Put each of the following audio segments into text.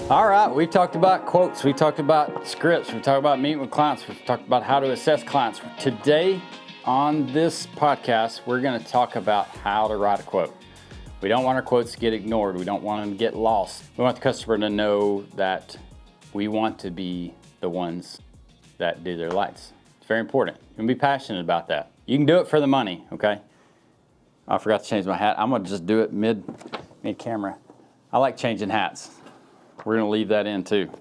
All right, we've talked about quotes, we talked about scripts, we talked about meeting with clients, we've talked about how to assess clients. Today on this podcast, we're going to talk about how to write a quote. We don't want our quotes to get ignored. We don't want them to get lost. We want the customer to know that we want to be the ones that do their lights. It's very important. You can be passionate about that. You can do it for the money, okay? I forgot to change my hat. I'm going to just do it mid-camera. I like changing hats. We're going to leave that in too.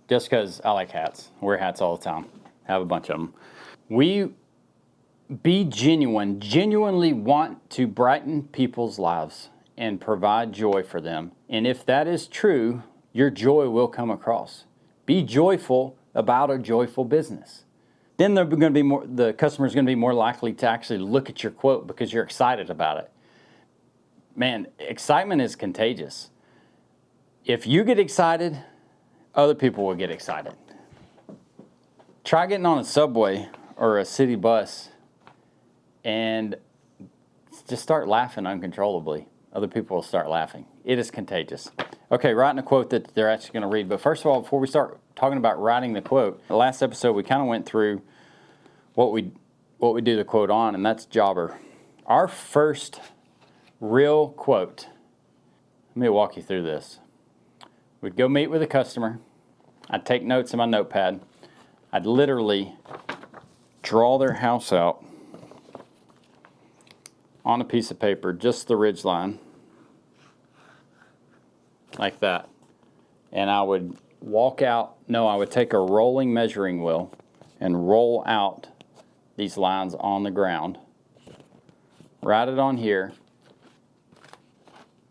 Just because I like hats. I wear hats all the time. Have a bunch of them. We be genuinely want to brighten people's lives and provide joy for them. And if that is true, your joy will come across. Be joyful about a joyful business. Then the customer's going to be more likely to actually look at your quote because you're excited about it. Man, excitement is contagious. If you get excited, other people will get excited. Try getting on a subway or a city bus and just start laughing uncontrollably. Other people will start laughing. It is contagious. Okay, writing a quote that they're actually going to read. But first of all, before we start talking about writing the quote, the last episode we kind of went through what we do the quote on, and that's jobber. Our first real quote, let me walk you through this. We'd go meet with a customer. I'd take notes in my notepad. I'd literally draw their house out on a piece of paper, just the ridge line, like that. And I would I would take a rolling measuring wheel and roll out these lines on the ground. Write it on here.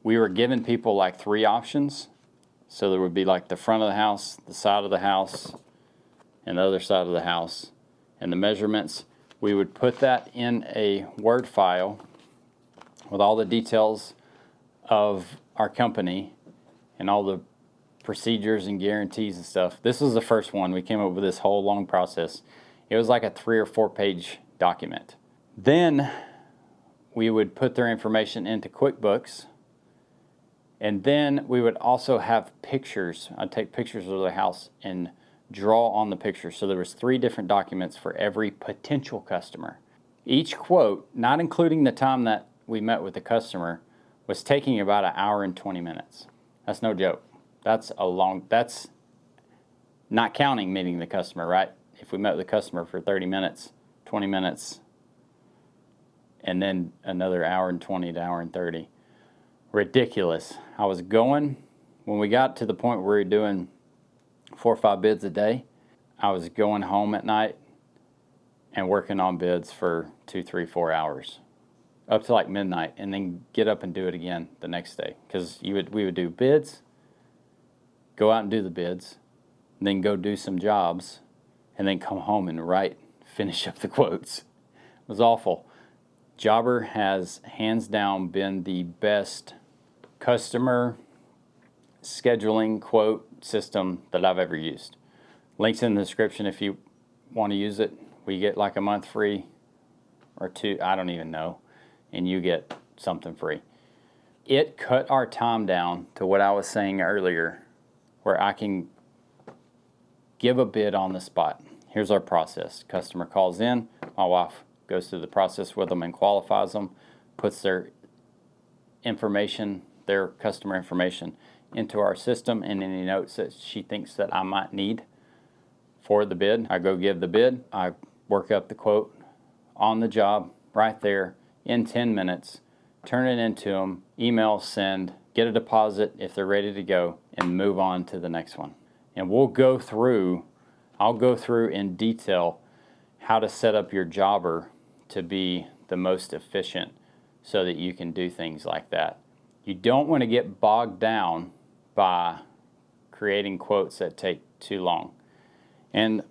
We were giving people like 3 options. So there would be like the front of the house, the side of the house, and the other side of the house. And the measurements, we would put that in a Word file with all the details of our company and all the procedures and guarantees and stuff. This was the first one. We came up with this whole long process. It was like a 3 or 4 page document. Then we would put their information into QuickBooks. And then we would also have pictures. I'd take pictures of the house and draw on the pictures. So there was 3 different documents for every potential customer. Each quote, not including the time that we met with the customer, was taking about 1 hour and 20 minutes. That's no joke. That's not counting meeting the customer, right? If we met with the customer for 30 minutes, 20 minutes, and then another 1 hour and 20 to 1 hour and 30. Ridiculous. I was going, when we got to the point where we were doing 4 or 5 bids a day, I was going home at night and working on bids for 2, 3, 4 hours up to like midnight, and then get up and do it again the next day. Because we would do bids, go out and do the bids, and then go do some jobs, and then come home and finish up the quotes. It was awful. Jobber has hands down been the best customer scheduling quote system that I've ever used. Links in the description if you want to use it. We get like a month free or 2, I don't even know, and you get something free. It cut our time down to what I was saying earlier, where I can give a bid on the spot. Here's our process. Customer calls in, my wife goes through the process with them and qualifies them, puts their customer information into our system, and any notes that she thinks that I might need for the bid. I go give the bid. I work up the quote on the job right there in 10 minutes, turn it into them, email, send, get a deposit if they're ready to go, and move on to the next one. And I'll go through in detail how to set up your jobber to be the most efficient so that you can do things like that. You don't want to get bogged down by creating quotes that take too long. And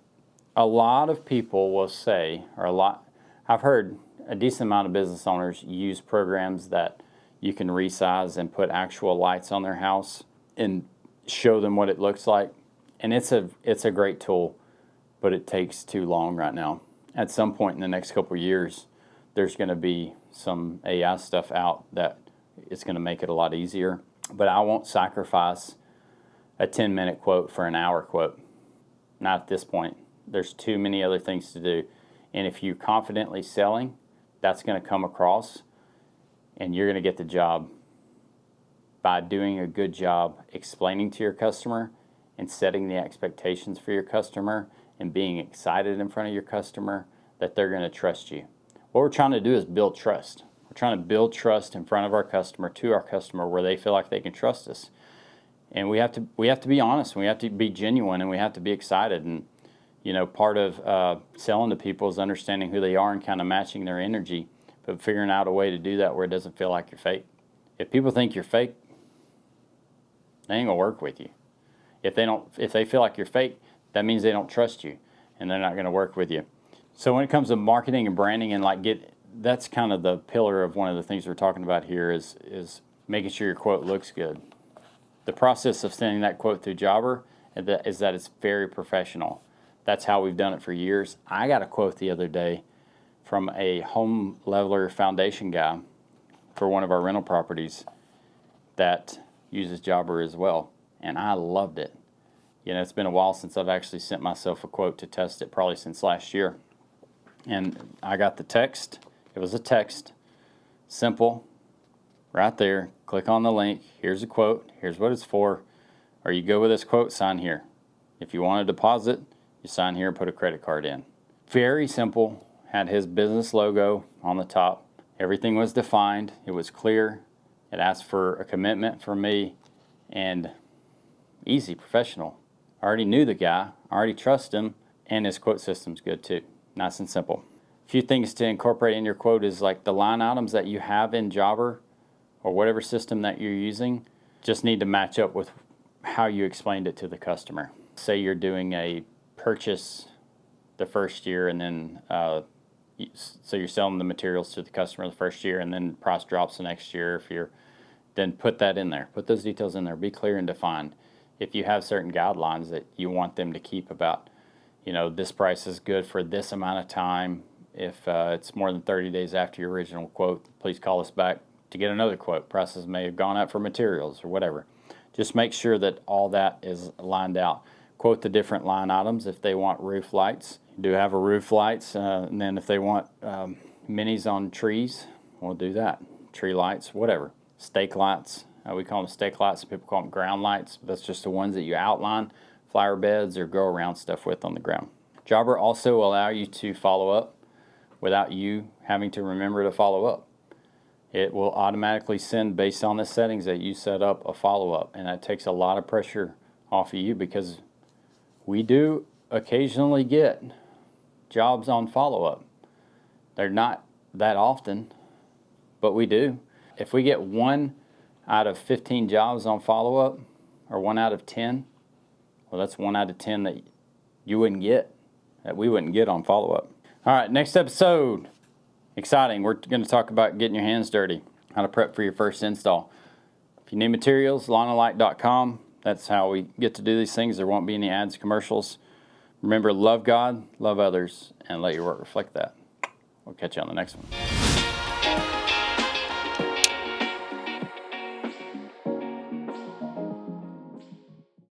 a lot of people will say, I've heard a decent amount of business owners use programs that you can resize and put actual lights on their house and show them what it looks like. And it's a great tool, but it takes too long right now. At some point in the next couple of years, there's going to be some AI stuff out that it's going to make it a lot easier. But I won't sacrifice a 10-minute quote for an hour quote. Not at this point. There's too many other things to do. And if you're confidently selling, that's going to come across, and you're going to get the job by doing a good job explaining to your customer and setting the expectations for your customer and being excited in front of your customer that they're going to trust you. What we're trying to do is build trust. We're trying to build trust in front of our customer, to our customer, where they feel like they can trust us. And we have to be honest, and we have to be genuine, and we have to be excited. And part of selling to people is understanding who they are and kind of matching their energy, but figuring out a way to do that where it doesn't feel like you're fake. If people think you're fake, they ain't gonna work with you. If they feel like you're fake, that means they don't trust you, and they're not gonna work with you. So when it comes to marketing and branding, and that's kind of the pillar of one of the things we're talking about here is making sure your quote looks good. The process of sending that quote through Jobber is that it's very professional. That's how we've done it for years. I got a quote the other day from a home leveler foundation guy for one of our rental properties that uses Jobber as well, and I loved it. It's been a while since I've actually sent myself a quote to test it, probably since last year. And I got the text. It was a text, simple, right there. Click on the link. Here's a quote. Here's what it's for. Are you good with this quote? Sign here. If you want to deposit, you sign here and put a credit card in. Very simple. Had his business logo on the top. Everything was defined. It was clear. It asked for a commitment from me, and easy, professional. I already knew the guy. I already trust him, and his quote system's good too. Nice and simple. A few things to incorporate in your quote is like the line items that you have in Jobber or whatever system that you're using just need to match up with how you explained it to the customer. Say you're doing a purchase the first year, and then so you're selling the materials to the customer the first year, and then price drops the next year. Then put that in there. Put those details in there. Be clear and defined. If you have certain guidelines that you want them to keep about, this price is good for this amount of time. If it's more than 30 days after your original quote, please call us back to get another quote. Prices may have gone up for materials or whatever. Just make sure that all that is lined out. Quote the different line items. If they want roof lights, you do have a roof lights. And then if they want minis on trees, we'll do that. Tree lights, whatever. Stake lights. We call them stake lights. People call them ground lights. But that's just the ones that you outline flower beds or grow around stuff with on the ground. Jobber also will allow you to follow up without you having to remember to follow up. It will automatically send, based on the settings that you set up, a follow-up. And that takes a lot of pressure off of you, because we do occasionally get jobs on follow-up. They're not that often, but we do. If we get 1 out of 15 jobs on follow-up, or 1 out of 10, well, that's 1 out of 10 that you wouldn't get, that we wouldn't get on follow-up. All right, next episode. Exciting. We're going to talk about getting your hands dirty, how to prep for your first install. If you need materials, lawnandlight.com. That's how we get to do these things. There won't be any ads, commercials. Remember, love God, love others, and let your work reflect that. We'll catch you on the next one.